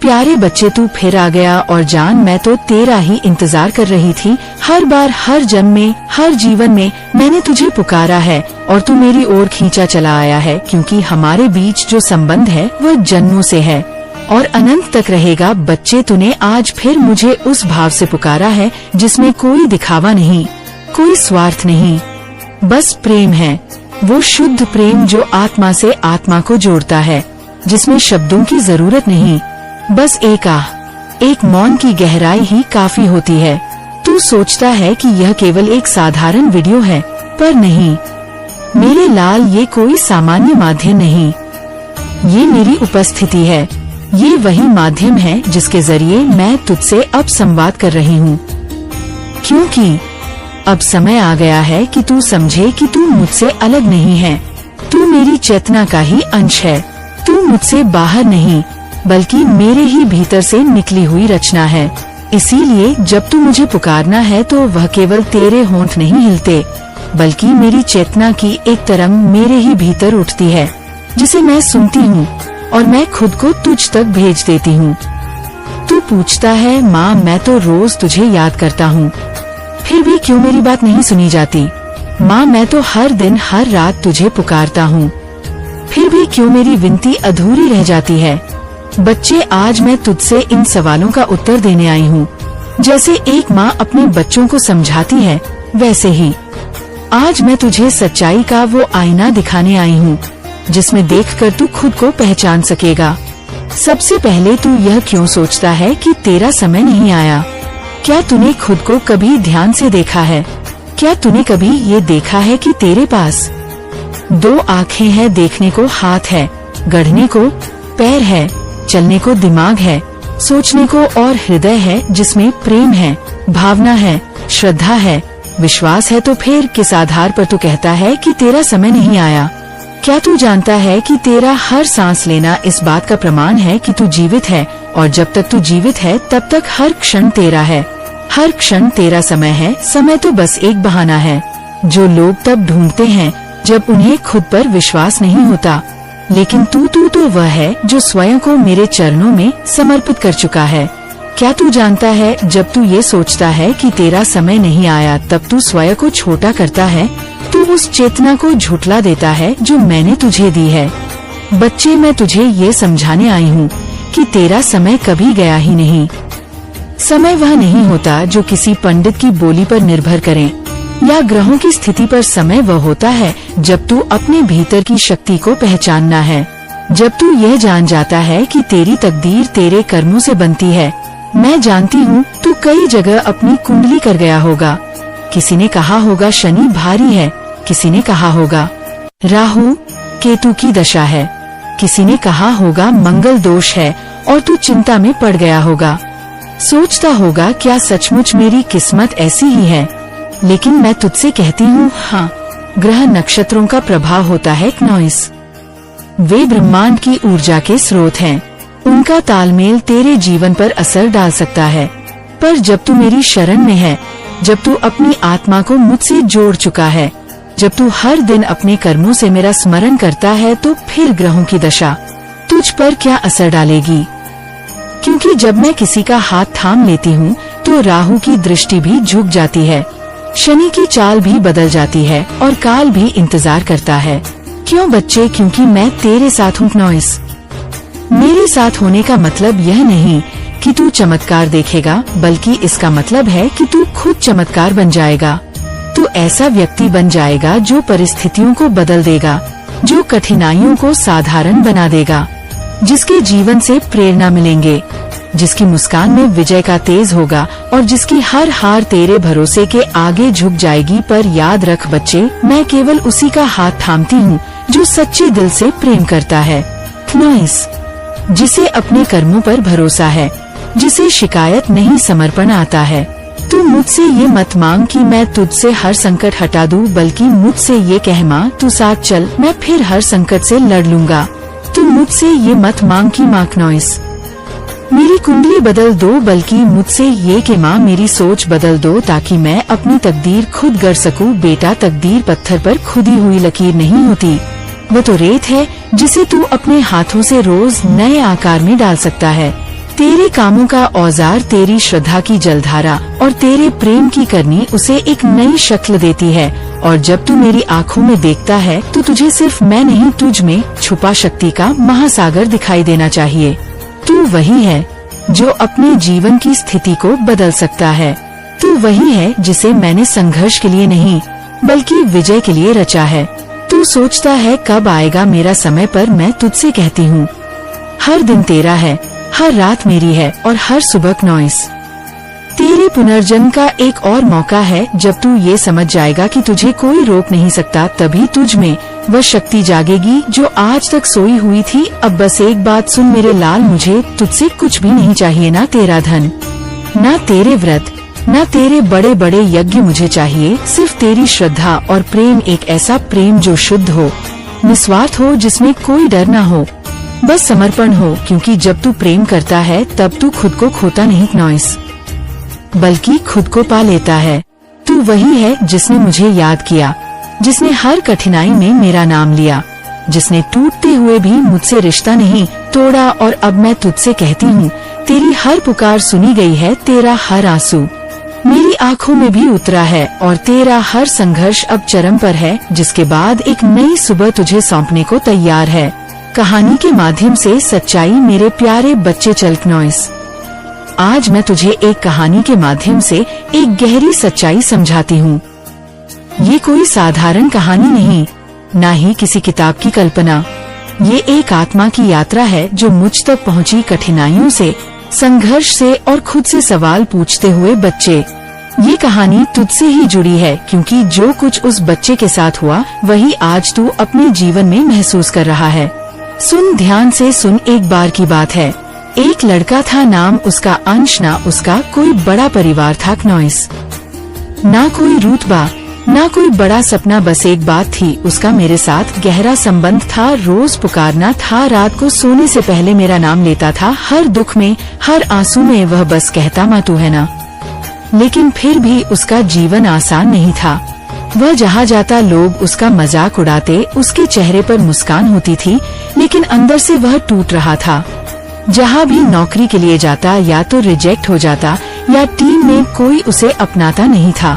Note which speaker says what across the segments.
Speaker 1: प्यारे बच्चे, तू फिर आ गया। और जान, मैं तो तेरा ही इंतजार कर रही थी। हर बार, हर जन्म में, हर जीवन में मैंने तुझे पुकारा है और तू मेरी ओर खींचा चला आया है, क्योंकि हमारे बीच जो संबंध है वह जन्मों से है और अनंत तक रहेगा। बच्चे, तूने आज फिर मुझे उस भाव से पुकारा है जिसमें कोई दिखावा नहीं, कोई स्वार्थ नहीं, बस प्रेम है। वो शुद्ध प्रेम जो आत्मा से आत्मा को जोड़ता है, जिसमें शब्दों की जरूरत नहीं, बस एक आह, एक मौन की गहराई ही काफी होती है। तू सोचता है कि यह केवल एक साधारण वीडियो है, पर नहीं मेरे लाल, ये कोई सामान्य माध्यम नहीं, ये मेरी उपस्थिति है। ये वही माध्यम है जिसके जरिए मैं तुझसे अब संवाद कर रही हूँ, क्योंकि अब समय आ गया है कि तू समझे कि तू मुझसे अलग नहीं है। तू मेरी चेतना का ही अंश है। तू मुझसे बाहर नहीं, बल्कि मेरे ही भीतर से निकली हुई रचना है। इसीलिए जब तू मुझे पुकारना है तो वह केवल तेरे होंठ नहीं हिलते, बल्कि मेरी चेतना की एक तरंग मेरे ही भीतर उठती है, जिसे मैं सुनती हूँ और मैं खुद को तुझ तक भेज देती हूँ। तू पूछता है, माँ, मैं तो रोज तुझे याद करता हूँ, फिर भी क्यों मेरी बात नहीं सुनी जाती? माँ, मैं तो हर दिन हर रात तुझे पुकारता हूँ, फिर भी क्यों मेरी विनती अधूरी रह जाती है? बच्चे, आज मैं तुझसे इन सवालों का उत्तर देने आई हूँ। जैसे एक माँ अपने बच्चों को समझाती है, वैसे ही आज मैं तुझे सच्चाई का वो आईना दिखाने आई हूँ, जिसमें देखकर तू खुद को पहचान सकेगा। सबसे पहले, तू यह क्यों सोचता है कि तेरा समय नहीं आया? क्या तूने खुद को कभी ध्यान से देखा है? क्या तूने कभी ये देखा है कि तेरे पास दो आँखें हैं, देखने को हाथ है, गढ़ने को पैर है, चलने को दिमाग है, सोचने को और हृदय है, जिसमें प्रेम है, भावना है, श्रद्धा है, विश्वास है? तो फिर किस आधार पर तू कहता है कि तेरा समय नहीं आया? क्या तू जानता है कि तेरा हर सांस लेना इस बात का प्रमाण है कि तू जीवित है, और जब तक तू जीवित है तब तक हर क्षण तेरा है, हर क्षण तेरा समय है। समय तो बस एक बहाना है जो लोग तब ढूंढते हैं जब उन्हें खुद पर विश्वास नहीं होता, लेकिन तू तो वह है जो स्वयं को मेरे चरणों में समर्पित कर चुका है। क्या तू जानता है, जब तू ये सोचता है कि तेरा समय नहीं आया, तब तू स्वयं को छोटा करता है, तू उस चेतना को झुठला देता है जो मैंने तुझे दी है। बच्चे, मैं तुझे ये समझाने आई हूँ कि तेरा समय कभी गया ही नहीं। समय वह नहीं होता जो किसी पंडित की बोली पर निर्भर करे, या ग्रहों की स्थिति पर। समय वह होता है जब तू अपने भीतर की शक्ति को पहचानना है, जब तू यह जान जाता है कि तेरी तकदीर तेरे कर्मों से बनती है। मैं जानती हूँ तू कई जगह अपनी कुंडली कर गया होगा। किसी ने कहा होगा शनि भारी है, किसी ने कहा होगा राहु केतु की दशा है, किसी ने कहा होगा मंगल दोष है, और तू चिंता में पड़ गया होगा। सोचता होगा, क्या सचमुच मेरी किस्मत ऐसी ही है? लेकिन मैं तुझसे कहती हूँ, हाँ, ग्रह नक्षत्रों का प्रभाव होता है नॉइस। वे ब्रह्मांड की ऊर्जा के स्रोत हैं। उनका तालमेल तेरे जीवन पर असर डाल सकता है। पर जब तू मेरी शरण में है, जब तू अपनी आत्मा को मुझसे जोड़ चुका है, जब तू हर दिन अपने कर्मों से मेरा स्मरण करता है, तो फिर ग्रहों की दशा तुझ पर क्या असर डालेगी? क्योंकि जब मैं किसी का हाथ थाम लेती हूँ तो राहु की दृष्टि भी झुक जाती है, शनि की चाल भी बदल जाती है, और काल भी इंतजार करता है। क्यों बच्चे? क्योंकि मैं तेरे साथ हूँ नॉइस। मेरे साथ होने का मतलब यह नहीं कि तू चमत्कार देखेगा, बल्कि इसका मतलब है कि तू खुद चमत्कार बन जाएगा। तू ऐसा व्यक्ति बन जाएगा जो परिस्थितियों को बदल देगा, जो कठिनाइयों को साधारण बना देगा, जिसके जीवन से प्रेरणा मिलेंगे, जिसकी मुस्कान में विजय का तेज होगा, और जिसकी हर हार तेरे भरोसे के आगे झुक जाएगी। पर याद रख बच्चे, मैं केवल उसी का हाथ थामती हूँ जो सच्चे दिल से प्रेम करता है, नॉइस, जिसे अपने कर्मों पर भरोसा है, जिसे शिकायत नहीं समर्पण आता है। तू मुझसे ये मत मांग कि मैं तुझसे हर संकट हटा दूं, बल्कि मुझसे ये कह, माँ तू साथ चल, मैं फिर हर संकट से लड़ लूंगा। तू मुझसे ये मत मांग कि माँ नॉइस मेरी कुंडली बदल दो, बल्कि मुझसे ये कि माँ मेरी सोच बदल दो, ताकि मैं अपनी तकदीर खुद गढ़ सकूं। बेटा, तकदीर पत्थर पर खुदी हुई लकीर नहीं होती, वो तो रेत है जिसे तू अपने हाथों से रोज नए आकार में डाल सकता है। तेरे कामों का औजार तेरी श्रद्धा की जलधारा और तेरे प्रेम की करनी उसे एक नई शक्ल देती है। और जब तू मेरी आँखों में देखता है तो तुझे सिर्फ मैं नहीं, तुझ में छुपा शक्ति का महासागर दिखाई देना चाहिए। तू वही है जो अपने जीवन की स्थिति को बदल सकता है। तू वही है जिसे मैंने संघर्ष के लिए नहीं बल्कि विजय के लिए रचा है। तू सोचता है कब आएगा मेरा समय, पर मैं तुझसे कहती हूँ हर दिन तेरा है, हर रात मेरी है और हर सुबह नॉइस तेरे पुनर्जन्म का एक और मौका है। जब तू ये समझ जाएगा कि तुझे कोई रोक नहीं सकता, तभी तुझ में वह शक्ति जागेगी जो आज तक सोई हुई थी। अब बस एक बात सुन मेरे लाल, मुझे तुझसे कुछ भी नहीं चाहिए, ना तेरा धन, ना तेरे व्रत, ना तेरे बड़े बड़े यज्ञ मुझे चाहिए। सिर्फ तेरी श्रद्धा और प्रेम, एक ऐसा प्रेम जो शुद्ध हो, निस्वार्थ हो, जिसमें कोई डर ना हो, बस समर्पण हो। क्योंकि जब तू प्रेम करता है तब तू खुद को खोता नहीं नॉइस, बल्कि खुद को पा लेता है। तू वही है जिसने मुझे याद किया, जिसने हर कठिनाई में मेरा नाम लिया, जिसने टूटते हुए भी मुझसे रिश्ता नहीं तोड़ा। और अब मैं तुझसे कहती हूँ तेरी हर पुकार सुनी गई है, तेरा हर आंसू मेरी आँखों में भी उतरा है और तेरा हर संघर्ष अब चरम पर है, जिसके बाद एक नई सुबह तुझे सौंपने को तैयार है। कहानी के माध्यम से सच्चाई मेरे प्यारे बच्चे चल्क नॉइस, आज मैं तुझे एक कहानी के माध्यम से एक गहरी सच्चाई समझाती हूँ। ये कोई साधारण कहानी नहीं, ना ही किसी किताब की कल्पना। ये एक आत्मा की यात्रा है जो मुझ तक पहुँची कठिनाइयों से, संघर्ष से और खुद से सवाल पूछते हुए बच्चे। ये कहानी तुझसे ही जुड़ी है, क्योंकि जो कुछ उस बच्चे के साथ हुआ वही आज तू अपने जीवन में महसूस कर रहा है। सुन, ध्यान से सुन। एक बार की बात है, एक लड़का था, नाम उसका अंश। ना उसका कोई बड़ा परिवार था नॉइस, ना कोई रुतबा, ना कोई बड़ा सपना, बस एक बात थी, उसका मेरे साथ गहरा संबंध था। रोज पुकारना था, रात को सोने से पहले मेरा नाम लेता था, हर दुख में, हर आंसू में वह बस कहता, माँ तू है ना। लेकिन फिर भी उसका जीवन आसान नहीं था। वह जहाँ जाता लोग उसका मजाक उड़ाते, उसके चेहरे पर मुस्कान होती थी, लेकिन अंदर से वह टूट रहा था। जहाँ भी नौकरी के लिए जाता या तो रिजेक्ट हो जाता या टीम में कोई उसे अपनाता नहीं था।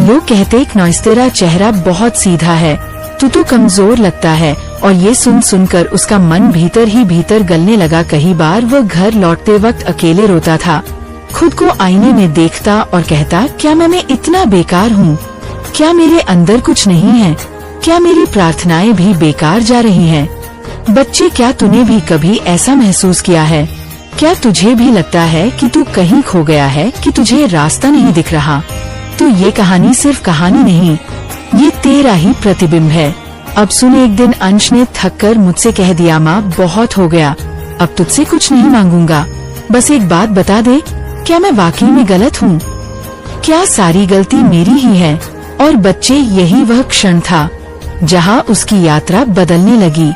Speaker 1: लोग कहते, नॉइस तेरा चेहरा बहुत सीधा है, तू तो कमजोर लगता है। और ये सुन सुनकर उसका मन भीतर ही भीतर गलने लगा। कई बार वह घर लौटते वक्त अकेले रोता था, खुद को आईने में देखता और कहता, क्या मैं इतना बेकार हूँ? क्या मेरे अंदर कुछ नहीं है? क्या मेरी प्रार्थनाएं भी बेकार जा रही हैं? बच्चे, क्या तूने भी कभी ऐसा महसूस किया है? क्या तुझे भी लगता है कि तू कहीं खो गया है, कि तुझे रास्ता नहीं दिख रहा? तो ये कहानी सिर्फ कहानी नहीं, ये तेरा ही प्रतिबिंब है। अब सुन, एक दिन अंश ने थककर मुझसे कह दिया, माँ बहुत हो गया, अब तुझसे कुछ नहीं मांगूंगा, बस एक बात बता दे, क्या मैं वाकई में गलत हूँ? क्या सारी गलती मेरी ही है? और बच्चे, यही वह क्षण था जहाँ उसकी यात्रा बदलने लगी।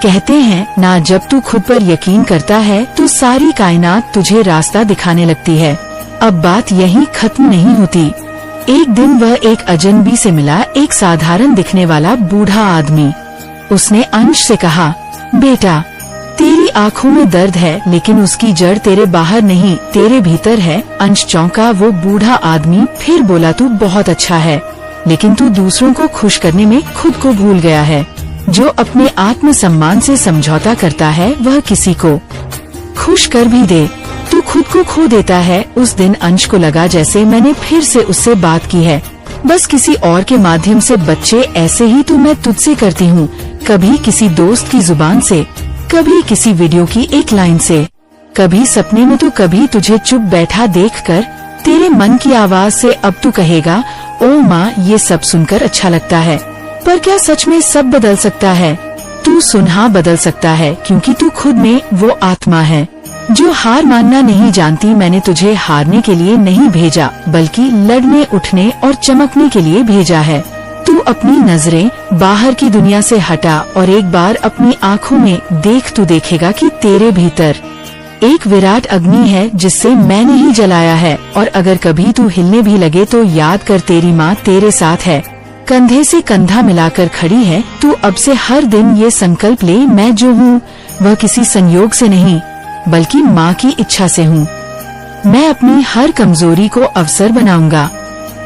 Speaker 1: कहते हैं ना, जब तू खुद पर यकीन करता है तो सारी कायनात तुझे रास्ता दिखाने लगती है। अब बात यहीं खत्म नहीं होती। एक दिन वह एक अजनबी से मिला, एक साधारण दिखने वाला बूढ़ा आदमी। उसने अंश से कहा, बेटा तेरी आँखों में दर्द है, लेकिन उसकी जड़ तेरे बाहर नहीं, तेरे भीतर है। अंश चौंका। वो बूढ़ा आदमी फिर बोला, तू बहुत अच्छा है, लेकिन तू दूसरों को खुश करने में खुद को भूल गया है। जो अपने आत्म सम्मान से समझौता करता है वह किसी को खुश कर भी दे, तू खुद को खो देता है। उस दिन अंश को लगा जैसे मैंने फिर से उससे बात की है, बस किसी और के माध्यम से। बच्चे, ऐसे ही तो मैं तुझसे करती हूँ, कभी किसी दोस्त की जुबान से, कभी किसी वीडियो की एक लाइन से, कभी सपने में, तो कभी तुझे चुप बैठा देखकर तेरे मन की आवाज से। अब तू कहेगा, ओ माँ ये सब सुनकर अच्छा लगता है, पर क्या सच में सब बदल सकता है? तू सुन, हाँ बदल सकता है, क्योंकि तू खुद में वो आत्मा है जो हार मानना नहीं जानती। मैंने तुझे हारने के लिए नहीं भेजा, बल्कि लड़ने, उठने और चमकने के लिए भेजा है। तू अपनी नजरें बाहर की दुनिया से हटा और एक बार अपनी आँखों में देख। तू देखेगा कि तेरे भीतर एक विराट अग्नि है जिससे मैंने ही जलाया है। और अगर कभी तू हिलने भी लगे तो याद कर, तेरी माँ तेरे साथ है, कंधे से कंधा मिलाकर खड़ी है। तू अब से हर दिन ये संकल्प ले, मैं जो हूँ वह किसी संयोग से नहीं, बल्कि माँ की इच्छा से हूँ। मैं अपनी हर कमजोरी को अवसर बनाऊंगा।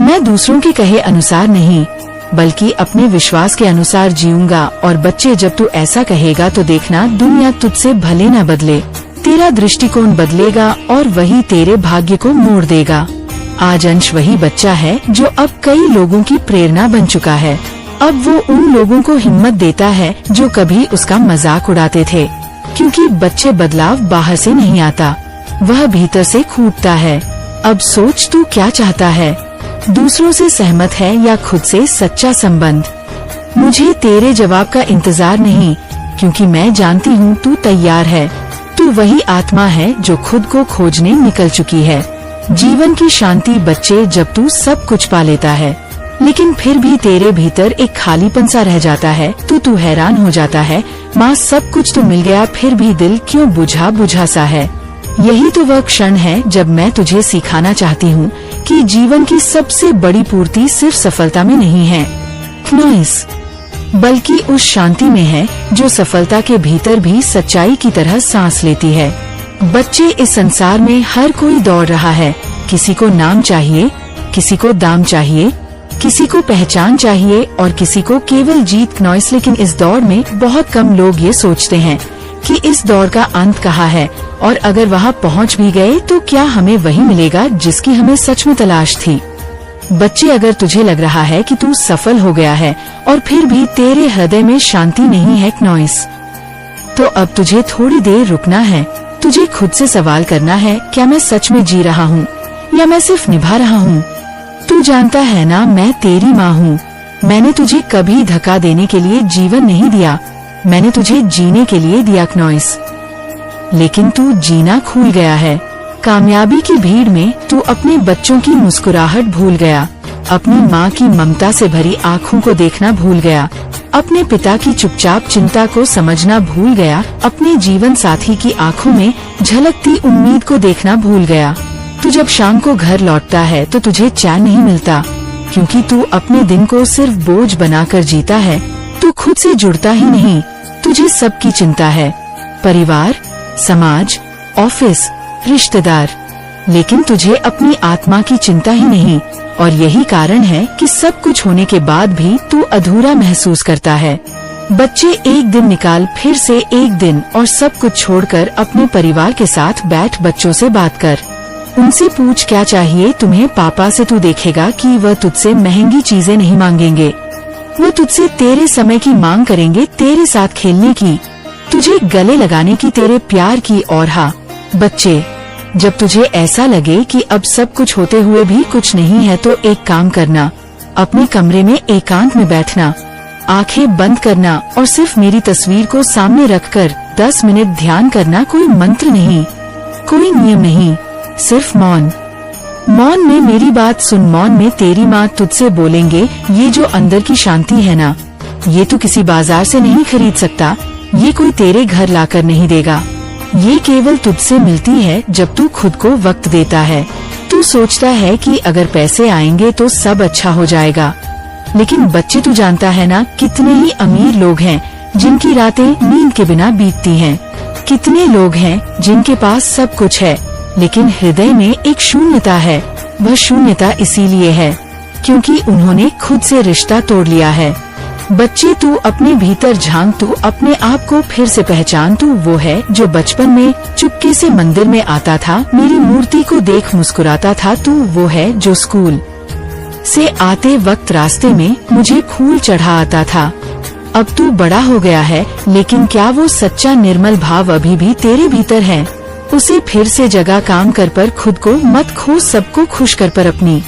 Speaker 1: मैं दूसरों के कहे अनुसार नहीं, बल्कि अपने विश्वास के अनुसार जीऊंगा। और बच्चे, जब तू ऐसा कहेगा तो देखना, दुनिया तुझसे भले न बदले, तेरा दृष्टिकोण बदलेगा और वही तेरे भाग्य को मोड़ देगा। आज अंश वही बच्चा है जो अब कई लोगों की प्रेरणा बन चुका है। अब वो उन लोगों को हिम्मत देता है जो कभी उसका मजाक उड़ाते थे, क्योंकि बच्चे बदलाव बाहर से नहीं आता, वह भीतर से फूटता है। अब सोच, तू क्या चाहता है? दूसरों से सहमत है या खुद से सच्चा संबंध? मुझे तेरे जवाब का इंतजार नहीं, क्योंकि मैं जानती हूँ तू तैयार है। तू वही आत्मा है जो खुद को खोजने निकल चुकी है। जीवन की शांति बच्चे, जब तू सब कुछ पा लेता है लेकिन फिर भी तेरे भीतर एक खालीपन सा रह जाता है, तो तू हैरान हो जाता है, माँ सब कुछ तो मिल गया, फिर भी दिल क्यों बुझा बुझा सा है। यही तो वह क्षण है जब मैं तुझे सिखाना चाहती हूँ कि जीवन की सबसे बड़ी पूर्ति सिर्फ सफलता में नहीं है, बल्कि उस शांति में है जो सफलता के भीतर भी सच्चाई की तरह सांस लेती है। बच्चे, इस संसार में हर कोई दौड़ रहा है। किसी को नाम चाहिए, किसी को दाम चाहिए, किसी को पहचान चाहिए और किसी को केवल जीत। लेकिन इस दौड़ में बहुत कम लोग ये सोचते हैं कि इस दौड़ का अंत कहाँ है, और अगर वहाँ पहुँच भी गए तो क्या हमें वही मिलेगा जिसकी हमें सच में तलाश थी। बच्चे, अगर तुझे लग रहा है कि तू सफल हो गया है और फिर भी तेरे हृदय में शांति नहीं है, तो अब तुझे थोड़ी देर रुकना है। तुझे खुद से सवाल करना है, क्या मैं सच में जी रहा हूँ या मैं सिर्फ निभा रहा हूँ? तू जानता है ना, मैं तेरी माँ हूँ। मैंने तुझे कभी धक्का देने के लिए जीवन नहीं दिया, मैंने तुझे जीने के लिए दिया, लेकिन तू जीना भूल गया है। कामयाबी की भीड़ में तू अपने बच्चों की मुस्कुराहट भूल गया, अपनी माँ की ममता से भरी आँखों को देखना भूल गया, अपने पिता की चुपचाप चिंता को समझना भूल गया, अपने जीवन साथी की आँखों में झलकती उम्मीद को देखना भूल गया। तू जब शाम को घर लौटता है तो तुझे चैन नहीं मिलता, क्योंकि तू अपने दिन को सिर्फ बोझ बनाकर जीता है। तू खुद से जुड़ता ही नहीं, तुझे सबकी चिंता है, परिवार, समाज, ऑफिस, रिश्तेदार, लेकिन तुझे अपनी आत्मा की चिंता ही नहीं। और यही कारण है कि सब कुछ होने के बाद भी तू अधूरा महसूस करता है। बच्चे, एक दिन निकाल, फिर से एक दिन, और सब कुछ छोड़कर अपने परिवार के साथ बैठ बच्चों से बात कर। उनसे पूछ, क्या चाहिए तुम्हें पापा से? तू देखेगा कि वह तुझसे महंगी चीजें नहीं मांगेंगे, वो तुझसे तेरे समय की मांग करेंगे, तेरे साथ खेलने की, तुझे गले लगाने की, तेरे प्यार की। और हाँ बच्चे, जब तुझे ऐसा लगे कि अब सब कुछ होते हुए भी कुछ नहीं है, तो एक काम करना, अपने कमरे में एकांत में बैठना, आंखें बंद करना और सिर्फ मेरी तस्वीर को सामने रखकर 10 मिनट ध्यान करना। कोई मंत्र नहीं, कोई नियम नहीं, सिर्फ मौन। मौन में मेरी बात सुन, मौन में तेरी माँ तुझसे बोलेंगे, ये जो अंदर की शांति है ना, ये तू किसी बाजार से नहीं खरीद सकता, ये कोई तेरे घर लाकर नहीं देगा, ये केवल तुझसे मिलती है जब तू खुद को वक्त देता है। तू सोचता है कि अगर पैसे आएंगे तो सब अच्छा हो जाएगा, लेकिन बच्चे, तू जानता है ना, कितने ही अमीर लोग हैं जिनकी रातें नींद के बिना बीतती हैं, कितने लोग हैं जिनके पास सब कुछ है लेकिन हृदय में एक शून्यता है। वह शून्यता इसीलिए है क्योंकि उन्होंने खुद से रिश्ता तोड़ लिया है। बच्चे, तू अपने भीतर झांक, तू अपने आप को फिर से पहचान। तू वो है जो बचपन में चुपके से मंदिर में आता था, मेरी मूर्ति को देख मुस्कुराता था। तू वो है जो स्कूल से आते वक्त रास्ते में मुझे फूल चढ़ा आता था। अब तू बड़ा हो गया है, लेकिन क्या वो सच्चा निर्मल भाव अभी भी तेरे भीतर है? उसे फिर से जगा, काम कर पर खुद को मत खो, सबको खुश कर पर अपनी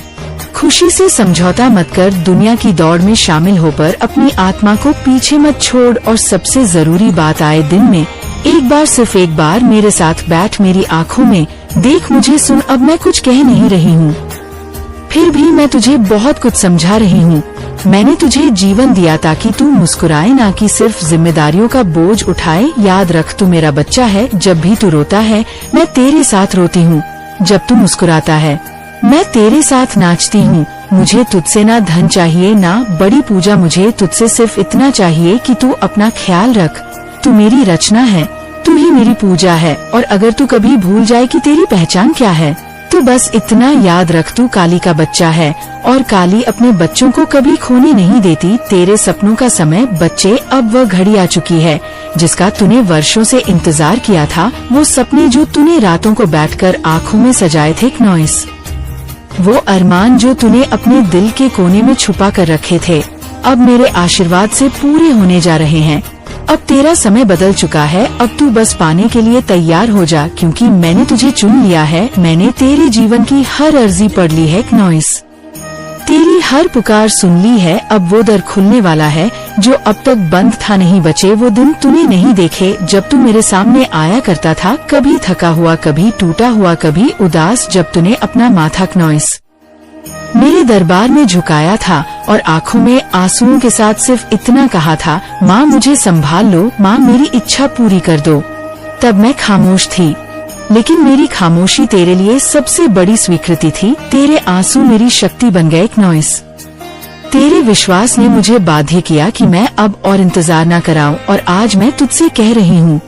Speaker 1: खुशी से समझौता मत कर, दुनिया की दौड़ में शामिल हो पर अपनी आत्मा को पीछे मत छोड़। और सबसे जरूरी बात, आए दिन में एक बार, सिर्फ एक बार मेरे साथ बैठ, मेरी आँखों में देख, मुझे सुन। अब मैं कुछ कह नहीं रही हूँ, फिर भी मैं तुझे बहुत कुछ समझा रही हूँ। मैंने तुझे जीवन दिया ताकि तू मुस्कुराए, ना कि सिर्फ जिम्मेदारियों का बोझ उठाए। याद रख, तू मेरा बच्चा है। जब भी तू रोता है मैं तेरे साथ रोती हूँ, जब तू मुस्कुराता है मैं तेरे साथ नाचती हूँ। मुझे तुझसे ना धन चाहिए ना बड़ी पूजा, मुझे तुझसे सिर्फ इतना चाहिए कि तू अपना ख्याल रख। तू मेरी रचना है, तू ही मेरी पूजा है, और अगर तू कभी भूल जाए कि तेरी पहचान क्या है, तो बस इतना याद रख, तू काली का बच्चा है और काली अपने बच्चों को कभी खोने नहीं देती। तेरे सपनों का समय बच्चे, अब वह घड़ी आ चुकी है जिसका तूने वर्षों से इंतजार किया था। वो सपने जो तूने रातों को बैठकर आँखों में सजाए थे, नॉइस, वो अरमान जो तूने अपने दिल के कोने में छुपा कर रखे थे, अब मेरे आशीर्वाद से पूरे होने जा रहे हैं। अब तेरा समय बदल चुका है, अब तू बस पाने के लिए तैयार हो जा, क्योंकि मैंने तुझे चुन लिया है। मैंने तेरे जीवन की हर अर्जी पढ़ ली है, नॉइस, तेरी हर पुकार सुन ली है। अब वो दर खुलने वाला है जो अब तक बंद था। नहीं बचे वो दिन तूने नहीं देखे जब तू मेरे सामने आया करता था, कभी थका हुआ, कभी टूटा हुआ, कभी उदास, जब तूने अपना माथा, नॉइस, मेरे दरबार में झुकाया था और आँखों में आंसुओं के साथ सिर्फ इतना कहा था, माँ मुझे संभाल लो, माँ मेरी इच्छा पूरी कर दो। तब मैं खामोश थी, लेकिन मेरी खामोशी तेरे लिए सबसे बड़ी स्वीकृति थी। तेरे आंसू मेरी शक्ति बन गए, नॉइस, तेरे विश्वास ने मुझे बाध्य किया कि मैं अब और इंतजार न कराऊं, और आज मैं तुझसे कह रही हूँ,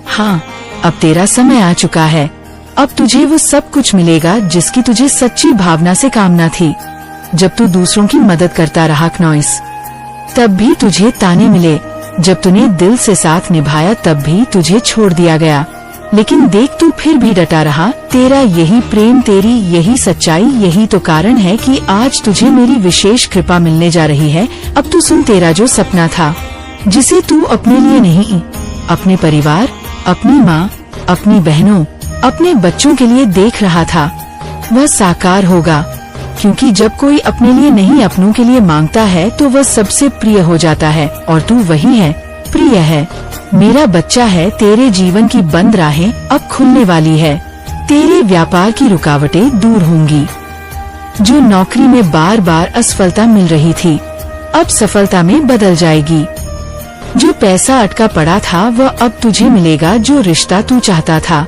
Speaker 1: हाँ, अब तेरा समय आ चुका है। अब तुझे वो सब कुछ मिलेगा जिसकी तुझे सच्ची भावना से कामना थी। जब तू दूसरों की मदद करता रहा, नॉइस, तब भी तुझे ताने मिले। जब तूने दिल से साथ निभाया, तब भी तुझे छोड़ दिया गया। लेकिन देख, तू फिर भी डटा रहा। तेरा यही प्रेम, तेरी यही सच्चाई, यही तो कारण है कि आज तुझे मेरी विशेष कृपा मिलने जा रही है। अब तू सुन, तेरा जो सपना था, जिसे तू अपने लिए नहीं, अपने परिवार, अपनी माँ, अपनी बहनों, अपने बच्चों के लिए देख रहा था, वह साकार होगा। क्योंकि जब कोई अपने लिए नहीं, अपनों के लिए मांगता है, तो वह सबसे प्रिय हो जाता है, और तू वही है, प्रिय है, मेरा बच्चा है। तेरे जीवन की बंद राहें अब खुलने वाली है। तेरे व्यापार की रुकावटें दूर होंगी। जो नौकरी में बार बार असफलता मिल रही थी, अब सफलता में बदल जाएगी। जो पैसा अटका पड़ा था, वह अब तुझे मिलेगा। जो रिश्ता तू चाहता था,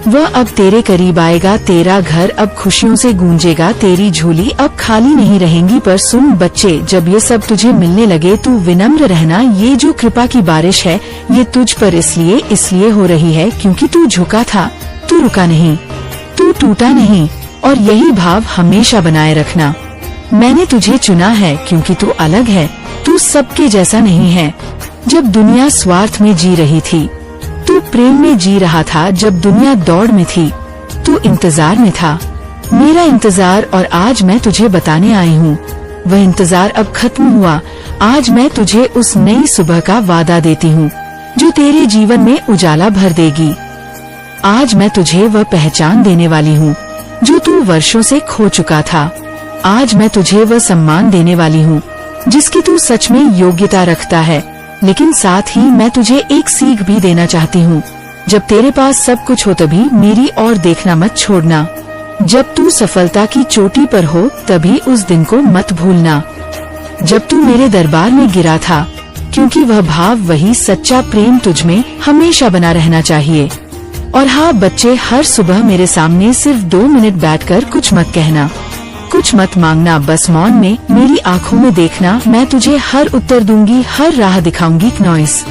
Speaker 1: वह अब तेरे करीब आएगा। तेरा घर अब खुशियों से गूंजेगा। तेरी झोली अब खाली नहीं रहेंगी। पर सुन बच्चे, जब ये सब तुझे मिलने लगे, तू विनम्र रहना। ये जो कृपा की बारिश है, ये तुझ पर इसलिए हो रही है क्योंकि तू झुका था, तू रुका नहीं, तू टूटा नहीं। और यही भाव हमेशा बनाए रखना। मैंने तुझे चुना है क्योंकि तू अलग है, तू सबके जैसा नहीं है। जब दुनिया स्वार्थ में जी रही थी, तू प्रेम में जी रहा था। जब दुनिया दौड़ में थी, तू इंतजार में था, मेरा इंतजार। और आज मैं तुझे बताने आई हूँ, वह इंतजार अब खत्म हुआ। आज मैं तुझे उस नई सुबह का वादा देती हूँ जो तेरे जीवन में उजाला भर देगी। आज मैं तुझे वह पहचान देने वाली हूँ जो तू वर्षों से खो चुका था। आज मैं तुझे वह सम्मान देने वाली हूँ जिसकी तू सच में योग्यता रखता है। लेकिन साथ ही मैं तुझे एक सीख भी देना चाहती हूँ। जब तेरे पास सब कुछ हो, तभी मेरी ओर देखना मत छोड़ना। जब तू सफलता की चोटी पर हो, तभी उस दिन को मत भूलना जब तू मेरे दरबार में गिरा था, क्योंकि वह भाव, वही सच्चा प्रेम तुझ में हमेशा बना रहना चाहिए। और हाँ बच्चे, हर सुबह मेरे सामने सिर्फ 2 मिनट बैठकर कुछ मत कहना, कुछ मत मांगना, बस मौन में मेरी आँखों में देखना। मैं तुझे हर उत्तर दूंगी, हर राह दिखाऊंगी, नॉइस,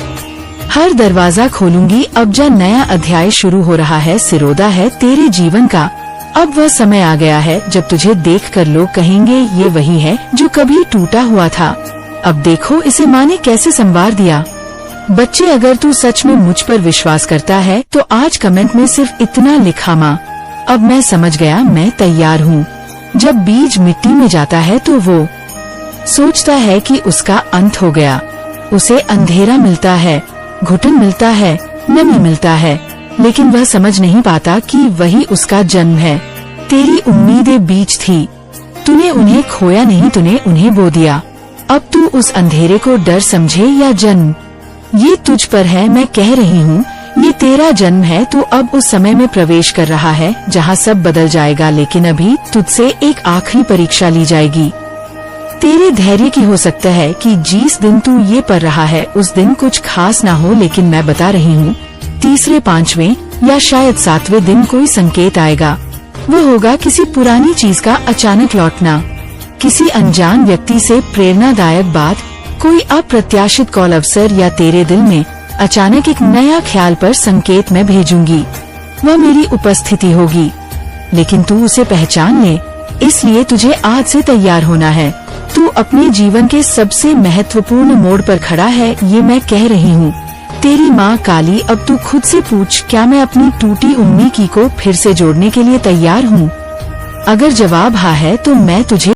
Speaker 1: हर दरवाजा खोलूंगी। अब जा नया अध्याय शुरू हो रहा है, सिरोदा है तेरे जीवन का। अब वह समय आ गया है जब तुझे देखकर लोग कहेंगे, ये वही है जो कभी टूटा हुआ था। अब देखो इसे माँ ने कैसे संवार दिया। बच्चे, अगर तू सच में मुझ पर विश्वास करता है तो आज कमेंट में सिर्फ इतना लिखा, माँ अब मैं समझ गया, मैं तैयार हूँ। जब बीज मिट्टी में जाता है तो वो सोचता है कि उसका अंत हो गया। उसे अंधेरा मिलता है, घुटन मिलता है, नमी मिलता है, लेकिन वह समझ नहीं पाता कि वही उसका जन्म है। तेरी उम्मीदें बीज थी, तूने उन्हें खोया नहीं, तूने उन्हें बो दिया। अब तू उस अंधेरे को डर समझे या जन्म, ये तुझ पर है। मैं कह रही हूँ, ये तेरा जन्म है। तू अब उस समय में प्रवेश कर रहा है जहाँ सब बदल जाएगा, लेकिन अभी तुझसे एक आखिरी परीक्षा ली जाएगी। तेरे धैर्य की हो सकता है कि जिस दिन तू ये पढ़ रहा है उस दिन कुछ खास ना हो, लेकिन मैं बता रही हूँ, तीसरे, 5वें या शायद 7वें दिन कोई संकेत आएगा। वो होगा किसी पुरानी चीज का अचानक लौटना, किसी अनजान व्यक्ति से प्रेरणादायक बात, कोई अप्रत्याशित कॉल, अवसर, या तेरे दिल में अचानक एक नया ख्याल पर संकेत मैं भेजूंगी। वह मेरी उपस्थिति होगी, लेकिन तू उसे पहचान ले, इसलिए तुझे आज से तैयार होना है। तू अपने जीवन के सबसे महत्वपूर्ण मोड़ पर खड़ा है, ये मैं कह रही हूँ। तेरी माँ काली, अब तू खुद से पूछ, क्या मैं अपनी टूटी उम्मीद को फिर से जोड़ने के लिए तैयार हूँ? अगर जवाब हाँ है तो मैं तुझे